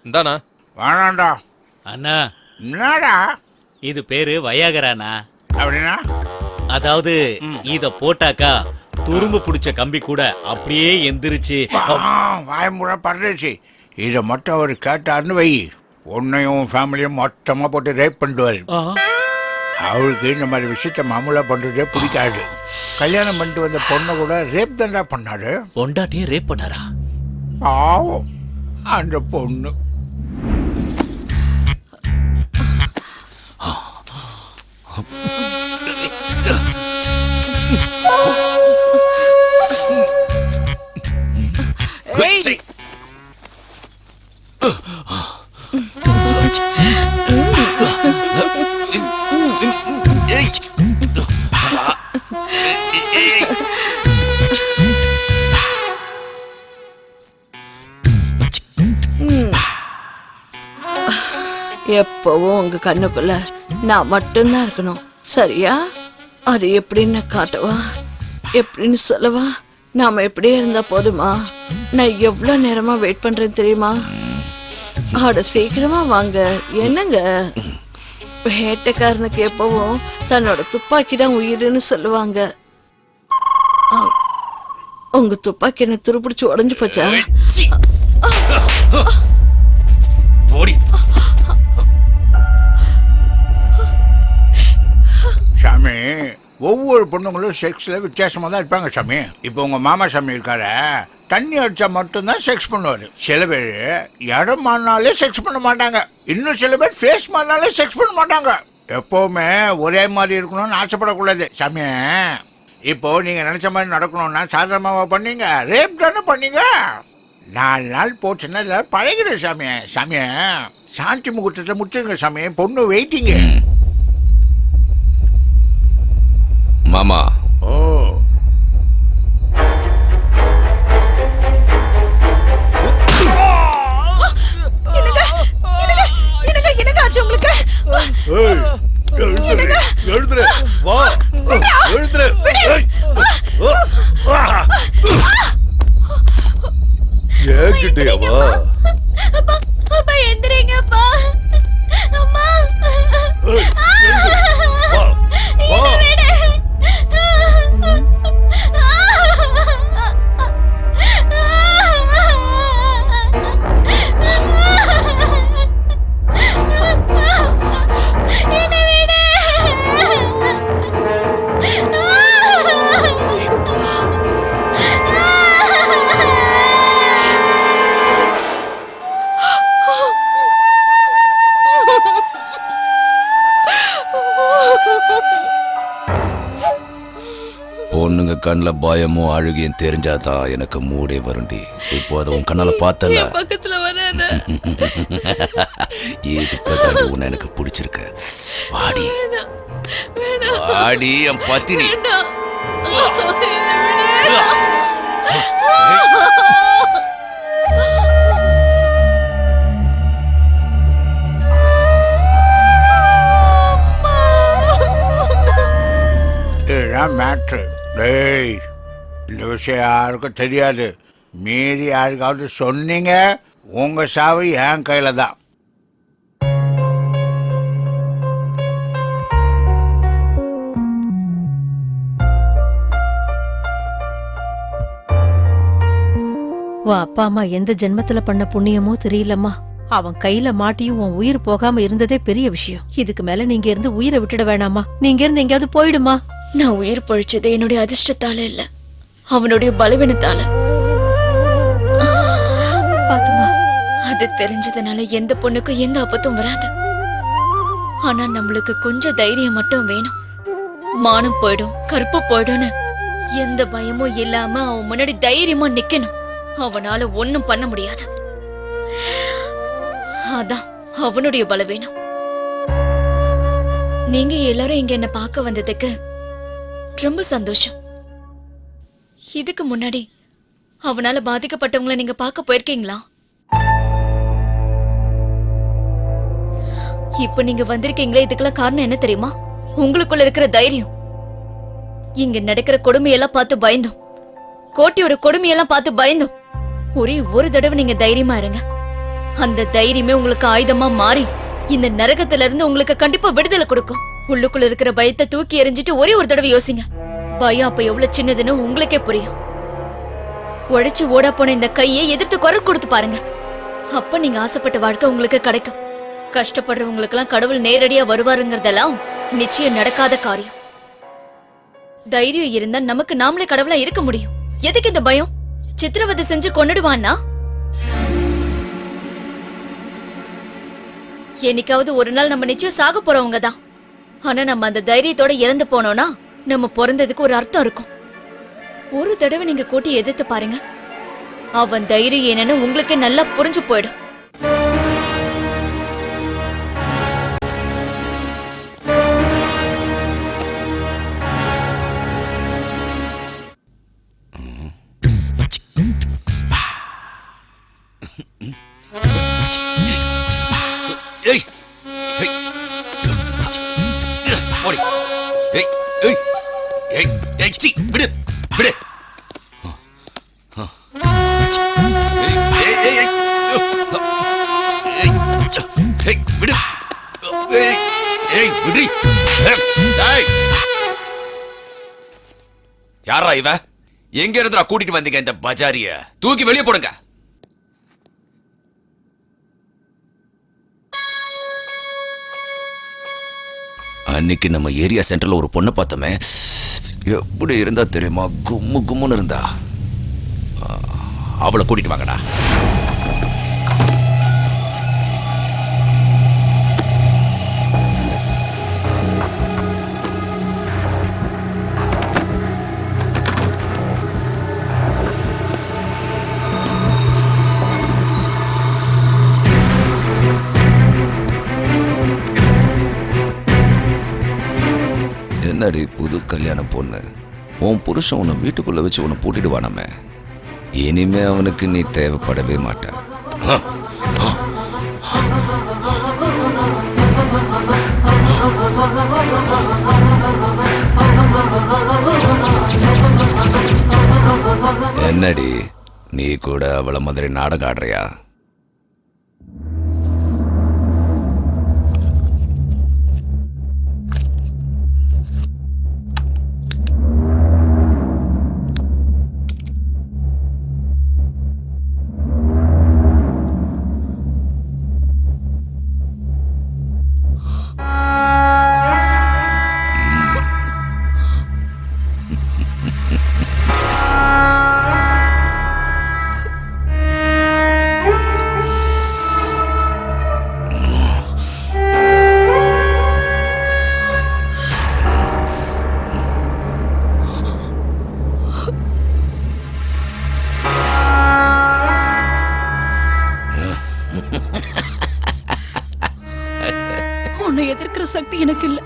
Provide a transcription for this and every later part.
இந்தாண்ணா. வேணாண்டா. அண்ணா என்னடா இது பேரு வயாகரானா. அப்படின்னா? அதாவது இத போட்டாக்கா துரும்பு பிடிச்ச கம்பி கூட அப்படியே எந்திரிச்சு. வாய்முறை படுறச்சு. இதை மட்டும் அவர் கேட்டாருன்னு வை, உன்னையும் ஃபேமிலியும் மொத்தமாக போட்டு ரேப் பண்ணிடுவார். அவருக்கு இந்த மாதிரி விஷயத்த மாமூலாக பண்ணுறதே பிடிக்காது. கல்யாணம் பண்ணிட்டு வந்த பொண்ணை கூட ரேப் தான்டா பண்ணாரு. பொண்டாட்டியே ரேப் பண்ணாரா? பாவம் அந்த பொண்ணு. எப்பவும் உங்க கண்ணுக்குள்ள நான் மட்டும்தான் இருக்கணும், சரியா? அது எப்படின்னு காட்டவா, எப்படின்னு சொல்லவா? நாம எப்படியே இருந்தா போதுமா? நான் எவ்வளவு நேரமா வெயிட் பண்றேன் தெரியுமா? அட சீக்கிரமா வாங்க. என்னங்க, வேட்டைக்காரனுக்கு எப்பவும் தன்னோட துப்பாக்கி தான் உயிருன்னு சொல்லுவாங்க. உங்க துப்பாக்கி என்ன துருப்பிடிச்சு உடஞ்சு போச்சா? சாமி, ஒவ்வொரு பொண்ணுங்களும் செக்ஸில் வித்தியாசமாக தான் இருப்பாங்க சாமி. இப்போ உங்கள் மாமா சாமி இருக்கார, தண்ணி அடித்தா மட்டும்தான் செக்ஸ் பண்ணுவார். சில பேர் இடம் மாறினாலே செக்ஸ் பண்ண மாட்டாங்க. இன்னும் சில பேர் ஃபேஸ் மாறினாலே செக்ஸ் பண்ண மாட்டாங்க. எப்போவுமே ஒரே மாதிரி இருக்கணும்னு ஆசைப்படக்கூடாது சாமி. இப்போது நீங்கள் நினச்ச மாதிரி நடக்கணும்னா சாதாரணமாக பண்ணீங்க, ரேப் தானே பண்ணீங்க. 4 நாள் போச்சுன்னா இதில் பழகிடும் சாமி. சாமி, சாந்தி முகூர்த்தத்தை முடிச்சுங்க சாமி. பொண்ணு வெயிட்டிங்க. மாமா. ஓ, எழுதுற வா, எழுதுற. ஏகிட்டே வா. அப்பா எந்திரீங்கப்பா. அம்மா பொண்ணுங்க கண்ணில் பயமும் அழுகையும் தெரிஞ்சாதான் எனக்கு மூடே வருண்டி. இப்போ அதை உன் கண்ணால பார்த்தல, பக்கத்துல வராத. இப்பதான் உன்னை எனக்கு பிடிச்சிருக்கு. வாடி வாடி என் பத்தினி. இதுதான் மேட்ரு. டேய், இந்த விஷயம் யாருக்கும் தெரியாது. மீறி யாருக்காவது சொன்னீங்க, உங்க சாவு என் கையில தான். உன் அப்பா அம்மா எந்த ஜென்மத்துல பண்ண புண்ணியமோ தெரியலம்மா. அவன் கையில மாட்டியும் உன் உயிர் போகாம இருந்ததே பெரிய விஷயம். இதுக்கு மேல நீங்க இருந்து உயிரை விட்டுட வேணாமா. நீங்க இருந்து எங்கேயாவது போயிடுமா. நான் உயிர் பொழிச்சது என்னுடைய அதிர்ஷ்டத்தால இல்ல, அவனுடைய பலவீனத்தால. பாத்துமா, அது தெரிஞ்சதுனால எந்த பொண்ணுக்கும் எந்த ஆபத்தும் வராது. ஆனா நம்மளுக்கு கொஞ்சம் தைரியம் மட்டும் வேணும். மானம் போயிடும், கற்பு போயிடும்னு எந்த பயமும் இல்லாம அவன் முன்னாடி தைரியமா நிக்கணும். அவனால ஒண்ணும் பண்ண முடியாது. அதான் அவனுடைய பலவீனம். நீங்க எல்லாரும் இங்க என்ன பார்க்க வந்ததுக்கு ரொம்ப சந்தோஷம். இதுக்கு முன்னாடி அவனால பாதிக்கப்பட்டவங்களை நீங்க பார்க்க போயிருக்கீங்களா? இப்ப நீங்க வந்திருக்கீங்களே, இதுக்கெல்லாம் காரணம் என்ன தெரியுமா? உங்களுக்குள்ள இருக்கிற தைரியம். இங்க நடக்கிற கொடுமையெல்லாம் பார்த்து பயந்தோம், கோட்டையோட கொடுமையெல்லாம் பார்த்து பயந்தோம். ஒரே ஒரு தடவை நீங்க தைரியமா இருங்க. அந்த தைரியமே உங்களுக்கு ஆயுதமா மாறி இந்த நரகத்துல இருந்து உங்களுக்கு கண்டிப்பா விடுதலை கொடுக்கும். உள்ளுக்குள்ள இருக்கிற பயத்தை தூக்கி எறிஞ்சிட்டு ஒரே ஒரு தடவை யோசிங்க. பயம் அப்ப எவ்வளவு சின்னதுன்னு உங்களுக்கே புரியும். உழைச்சு ஓட போன இந்த கையை எதிர்த்து குரல் கொடுத்து பாருங்க. அப்ப நீங்க ஆசைப்பட்ட வாழ்க்கை உங்களுக்கு கிடைக்கும். கஷ்டப்படுறவங்களுக்கு எல்லாம் கடவுள் நேரடியா வருவாருங்கிறதெல்லாம் நிச்சயம் நடக்காத காரியம். தைரியம் இருந்தா நமக்கு நாமளே கடவுளா இருக்க முடியும். எதுக்கு இந்த பயம்? சித்திரவதை செஞ்சு கொன்னுடுவான்னா என்னைக்காவது ஒரு நாள் நம்ம நிச்சயம் சாக போறவங்க தான். ஆனா நம்ம அந்த தைரியத்தோட இறந்து போனோம்னா நம்ம பிறந்ததுக்கு ஒரு அர்த்தம் இருக்கும். ஒரு தடவை நீங்க கூட்டி எதிர்த்து பாருங்க. அவன் தைரியம் என்னன்னு உங்களுக்கு நல்லா புரிஞ்சு போயிடும். ஏய் ஏய் போடி ஏய் ஏய் ஏய் ஏய் சி விடு விடு ஏய் ஏய் ஏய் ஏய் விடு ஏய் ஏய் விடு ஏய் யாரா இவ? எங்க இருந்துடா கூட்டிட்டு வந்தீங்க இந்த பஜாரிய? தூக்கி வெளியே போடுங்க. அன்னைக்கு நம்ம ஏரியா சென்டர்ல ஒரு பொண்ணை பார்த்தோமே, எப்படி இருந்தா தெரியுமா? கும்மு கும்முன்னு இருந்தா. அவளை கூட்டிட்டு வாங்கடா. என்னடி புது கல்யாண பொண்ணு, உன் புருஷன் உன்னை வீட்டுக்குள்ள வச்சு உன்னை பூட்டிடுவானாமே. இனிமே அவனுக்கு நீ தேவைப்படவே மாட்ட. என்னடி நீ கூட அவளை மாதிரி நாடகம் ஆடுறியா? உன்னை எதிர்க்கிற சக்தி எனக்கு இல்ல.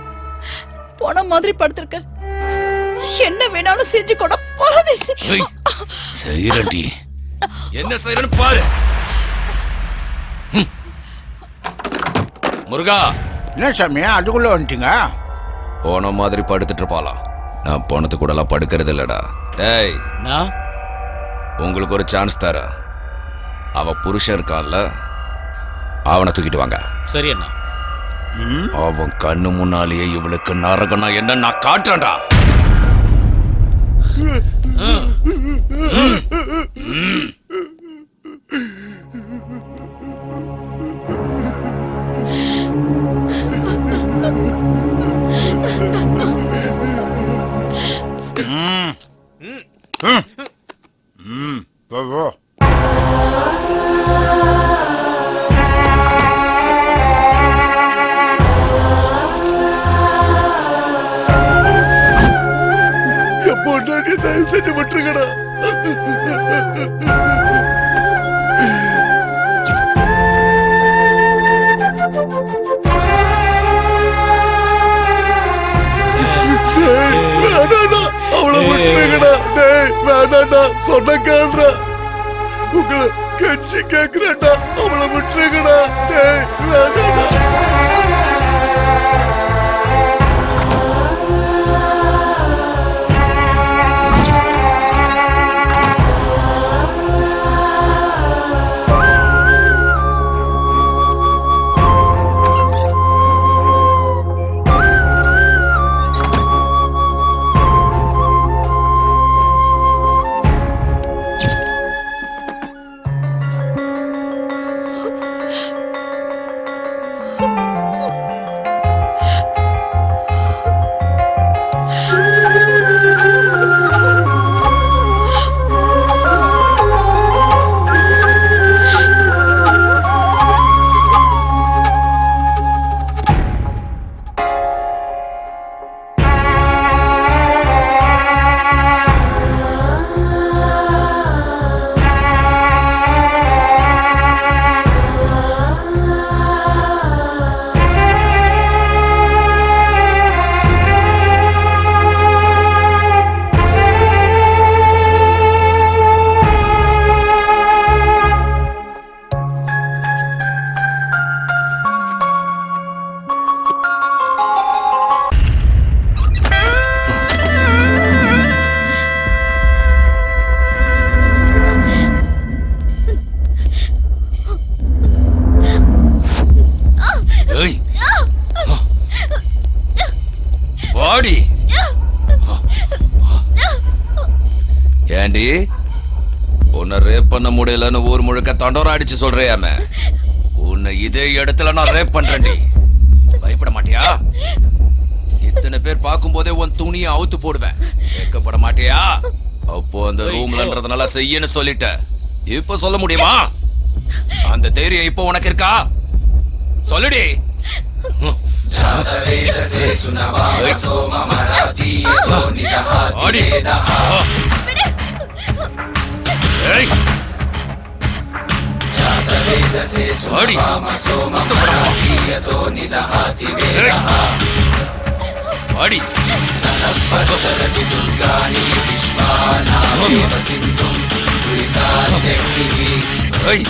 போன மாதிரி படுத்திருக்க. என்ன வேணாலும் செஞ்சு கூட பரதேசி. செய்யறடி, என்ன செய்யறன்னு பாரு. முருகா, என்ன சாமி அதுக்குள்ள வந்துட்டீங்க? போன மாதிரி படுத்துட்டு இருப்பாளாம். நான் போனது கூட எல்லாம் படுக்கிறது இல்லடா. ஏய், நான் உங்களுக்கு ஒரு சான்ஸ் தர. அவ புருஷன் இருக்கான்ல, அவனை தூக்கிட்டு வாங்க. சரி அண்ணா. அவன் கண்ணு முன்னாலேயே இவளுக்கு நரகனா என்ன நான் காட்டுறேன்டா. போ பொண்டாட்டி தயவு செஞ்சு விட்டுருக்கடா. வேணாடா, அவளை விட்டுருக்கடா. வேணாடா, சொன்ன கேள்றா. உங்களை கெஞ்சி கேக்குறேன்டா, அவளை விட்டுருக்கடா. வேணாடா. ஏண்டி உன்னை ரேப் பண்ண முடியலன்னு ஊர் முழுக்க தண்டோரா அடிச்சு சொல்றியாம உன்னை இதே இடத்துல நான் ரேப் பண்றேன்டி. பயப்பட மாட்டியா? இத்தனை பேர் பார்க்கும்போதே உன் துணியை அவுத்து போடுவேன். கேட்கப்பட மாட்டியா? அப்போ அந்த ரூம்லன்றதுனால செய்யன்னு சொல்லிட்ட. இப்ப சொல்ல முடியுமா? அந்த தைரியம் இப்போ உனக்கு இருக்கா? சொல்லுடி. ஆடி. ஏய். ஆடி. ஏய். ஆடி. ஏய்.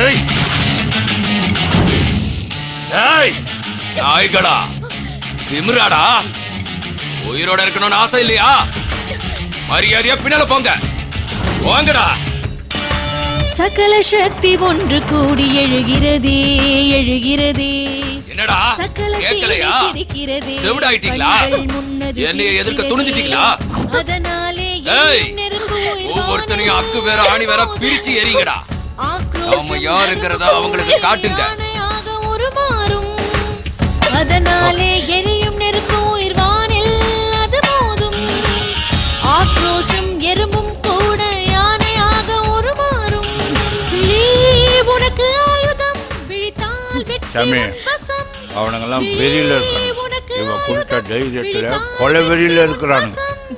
ஏய். ஏய். நாய்களா, திமிராடா, உயிரோட இருக்கணும்னு ஆசை இல்லையா? மரியாதையா பின்னால போங்க. போங்கடா. சகல சக்தி ஒன்று கூடி எழுகிறதே எழுகிறதே. என்னடா கேட்கலையா? செவிடாயிட்டீங்களா? என்னைய எதிர்க்க துணிஞ்சிட்டீங்களா? ஏய், ஒவ்வொருத்தனையும் அக்கு வேற ஆணி வேற பிரிச்சு எறிங்கடா. நாம யாருங்கிறத அவங்களுக்கு காட்டுங்க. அதனாலே எரியும் நெருப்பு உயிர் வானில் அது போதும். ஆக்ரோஷம் எறும்பும் கூட யானையாக உருமாறும். உனக்கு ஆயுதம் விழித்தால் சாமி, அவனுங்கெல்லாம் வெறியில இருக்காங்க. இவ கொடுத்த தைரியத்துல கொலை வெறியில இருக்கிறாங்க.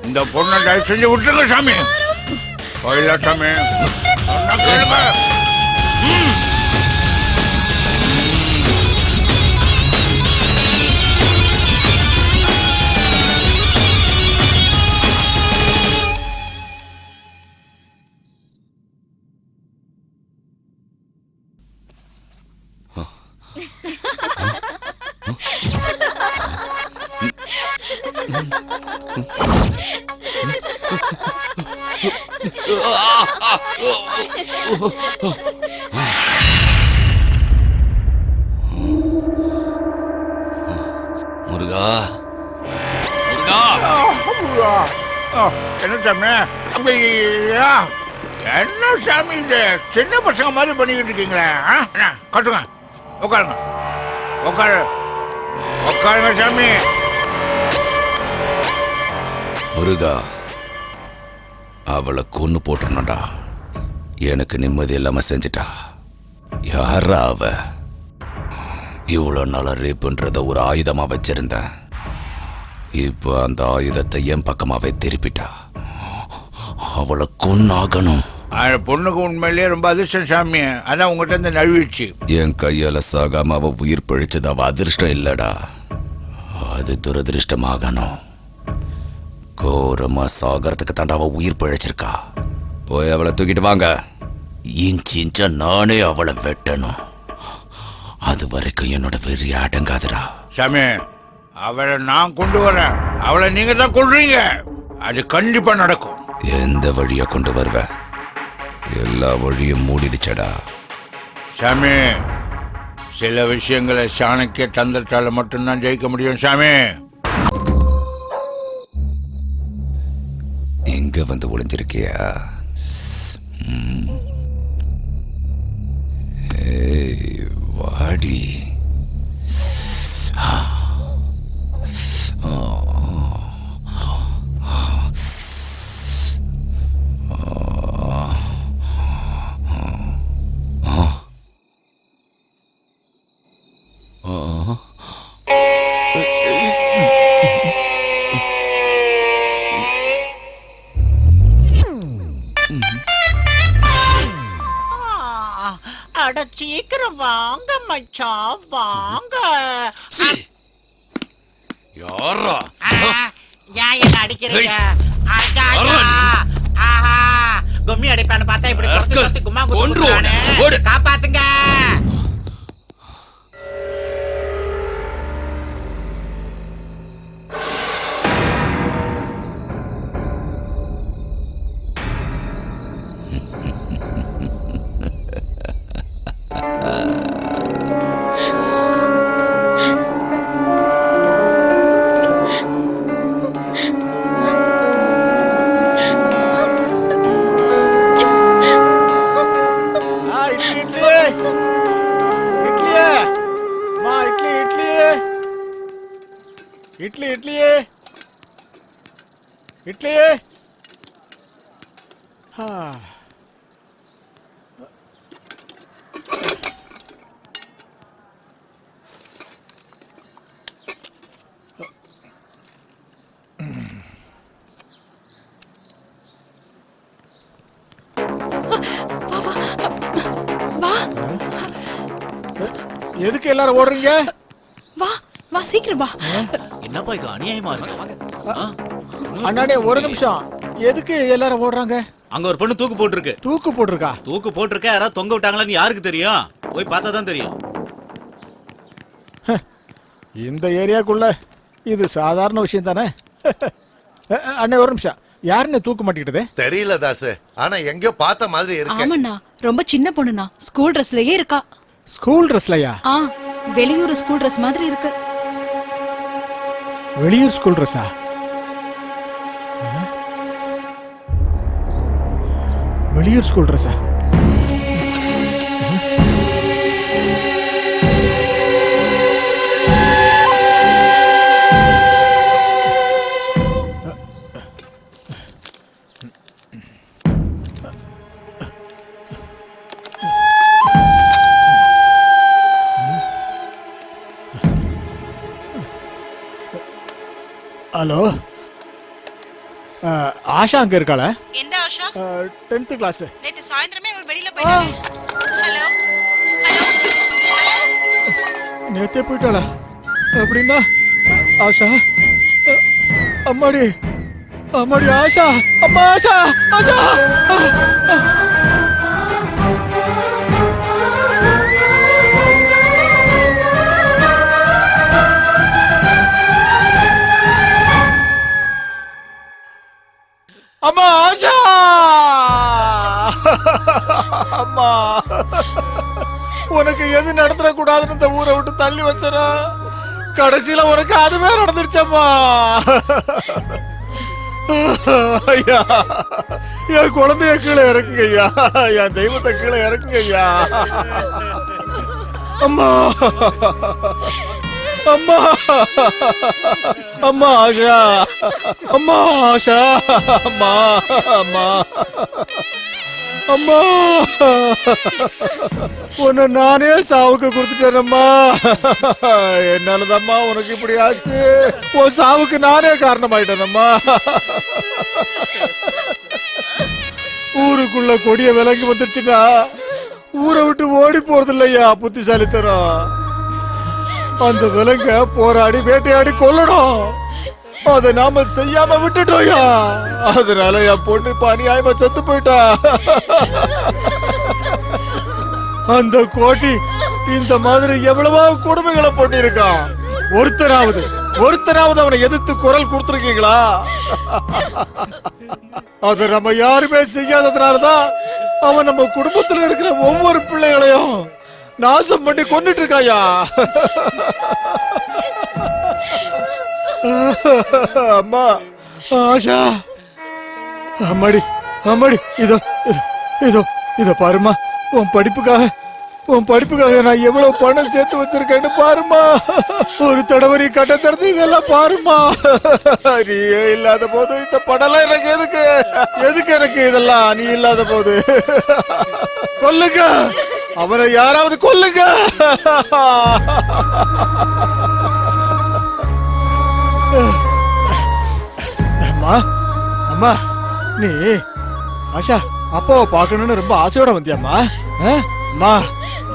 இந்த பொண்ணை தயவு செஞ்சு விட்டுருங்க சாமி. கோயிலா சாமி, சொன்னா கேளுங்க. முருகா, முருகா. என்ன சாமி அப்படியா? என்ன சாமி இது? சின்ன பசங்க மாதிரி பண்ணிக்கிட்டு இருக்கீங்களே. கட்டுங்க, உட்காருங்க, உட்காருங்க சாமி. முருகா, அவளை கொன்னு போட்டுருந்தா எனக்கு நிம்மதி இல்லாம செஞ்சிட்டா. யாரா அவ? இவ்வளவு நாள ரேப்புன்றத ஒரு ஆயுதமா வச்சிருந்தேன். இப்ப அந்த ஆயுதத்தை என் பக்கமாவே திருப்பிட்டா. அவளை கொன்னாகணும். பொண்ணுக்கு உண்மையிலேயே ரொம்ப அதிர்ஷ்டம் சாமி. அதான் உங்ககிட்ட இருந்து நழுவிடுச்சு. என் கையால சாகாம அவ உயிர் பழிச்சது அவ அதிர்ஷ்டம் இல்லடா, அது துரதிருஷ்டமாகணும். கோரமா சாகறதுக்கு தாண்டா அவ உயிர் பழிச்சிருக்கா. போய் அவளை தூக்கிட்டு வாங்க. இன்ச்சா நானே அவளை வெட்டணும். அது வரைக்கும் என்னோட வெறி அடங்காதுடா. சாமி, அவளை நான் கொண்டு வரேன். அவளை நீங்க தான் கொள்றீங்க. அது கண்டிப்பா நடக்கும். எந்த வழிய கொண்டு வருவ? எல்லா வழியும் மூடிடுச்சடா. சாமி, சில விஷயங்களை சாணக்கிய தந்திரத்தால மட்டும்தான் ஜெயிக்க முடியும் சாமி. எங்க வந்து ஒளிஞ்சிருக்கியா? ஏய், வாடி. அட சீக்கிரம் வாங்க மச்சான், வாங்க. யாரா? ஏன் என்ன அடிக்கிறீங்க? ஆஹா, கும்மி அடிப்பான்னு பார்த்தா இப்படி கும்மா குத்து. காப்பாத்துங்க. இட்லி இட்லியே இட்லியே. எதுக்கு எல்லாரும் ஓடுறீங்க? வா வா சீக்கிரம் வா. என்னப்பா இது அநியாயமா இருக்கு? அண்ணாடே ஒரு நிமிஷம். எதுக்கு எல்லாரும் ஓடுறாங்க? அங்க ஒரு பொண்ணு தூக்கு போட்டிருக்கு. தூக்கு போட்டிருக்கா? தூக்கு போட்டிருக்க, யாராவது தொங்க விட்டாங்களான்னு யாருக்கு தெரியும்? போய் பார்த்தா தான் தெரியும். இந்த ஏரியாக்குள்ள இது சாதாரண விஷயம் தானே. அண்ணே ஒரு நிமிஷம். யாருன்னு தூக்கு மாட்டிக்கிட்டது? தெரியல தாசு, ஆனா எங்கயோ பார்த்த மாதிரி இருக்கு. ஆமாண்ணா, ரொம்ப சின்ன பொண்ணுண்ணா. ஸ்கூல் ட்ரெஸ்லயே இருக்கா. ஸ்கூல் ட்ரெஸ்லயா? வெளியூர் ஸ்கூல் ட்ரெஸ் மாதிரி இருக்கு. வெளியூர் ஸ்கூல் ட்ரெஸ்ஸா? வெளியூர் ஸ்கூல் ட்ரெஸ்ஸா? ஹலோ, ஆஷா அங்க இருக்காளா? எந்த ஆஷா? 10th class. நேத்து சாயந்திரமே அவ வெளியில போயிட்டாங்க. ஹலோ நேத்தே போயிட்டாளா? அப்படின்னா ஆஷா, அம்மாடி அம்மாடி ஆஷா, அம்மா ஆஷா ஆஷா. அம்மா ஆஷா, அம்மா உனக்கு எது நடந்துட கூடாதுன்னு இந்த ஊரை விட்டு தள்ளி வச்சரா, கடைசியில உனக்கு அதுவே நடந்துருச்சம்மா. ஐயா, என் குழந்தைய கீழே இறக்குங்க ஐயா, என் தெய்வத்தை கீழே இறக்குங்க ஐயா. அம்மா அம்மா அம்மா ஆஷா, அம்மா ஆஷா, அம்மா அம்மா அம்மா, உன்னை நானே சாவுக்கு கொடுத்துட்டேனம்மா. என்னாலதாம்மா உனக்கு இப்படி ஆச்சு. உன் சாவுக்கு நானே காரணமாயிட்டேனம்மா. ஊருக்குள்ள கொடிய விலங்கி வந்துருச்சுன்னா ஊரை விட்டு ஓடி போறது இல்லையா புத்திசாலித்தனம். அந்த விலங்க போராடி வேட்டையாடி கொல்லணும். அதை நாம செய்யாம விட்டுட்டோயா. அதனால என் பொண்ணு இப்ப அநியாயமா செத்து போயிட்டா. அந்த கோட்டி இந்த மாதிரி எவ்வளவோ கொடுமைகளை பண்ணிருக்கான். ஒருத்தராவது அவனை எதிர்த்து குரல் கொடுத்துருக்கீங்களா? அதை நம்ம யாருமே செய்யாததுனாலதான் அவன் நம்ம குடும்பத்துல இருக்கிற ஒவ்வொரு பிள்ளைகளையும் நாசம் பண்ணி கொண்டுட்டு இருக்காயா. அம்மா ஆஷா, அம்மாடி அம்மாடி, இதோ இதோ இதோ பாருமா, உன் படிப்புக்காக நான் எவ்வளவு பணம் சேர்த்து வச்சிருக்கேன்னு பாருமா. ஒரு தடவை நீ கட்ட திறந்து இதெல்லாம் பாருமா. நீயே இல்லாத போது இந்த படம்லாம் எனக்கு எதுக்கு எனக்கு இதெல்லாம்? நீ இல்லாத போது கொல்லுங்க, அவரை யாராவது கொல்லுங்க. அம்மா அம்மா, நீ ஆஷா அப்பாவை பார்க்கணும்னு ரொம்ப ஆசையோட வந்தியாம்மா? அம்மா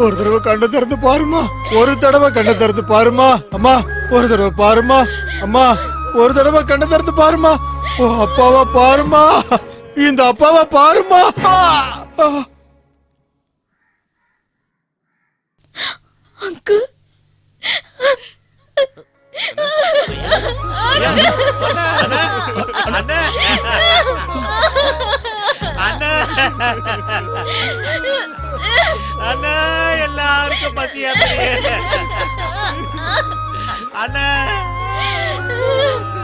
ஒரு தடவை கண்ணை திறந்து பாருமா, ஒரு தடவை கண்ணை திறந்து பாருமா. அம்மா ஒரு தடவை பாருமா, அம்மா ஒரு தடவை கண்ணை திறந்து பாருமா. ஓ அப்பாவை பாருமா, இந்த அப்பாவை பாருமா. அங்கு எல்லாருக்கும் பசியா அண்ணா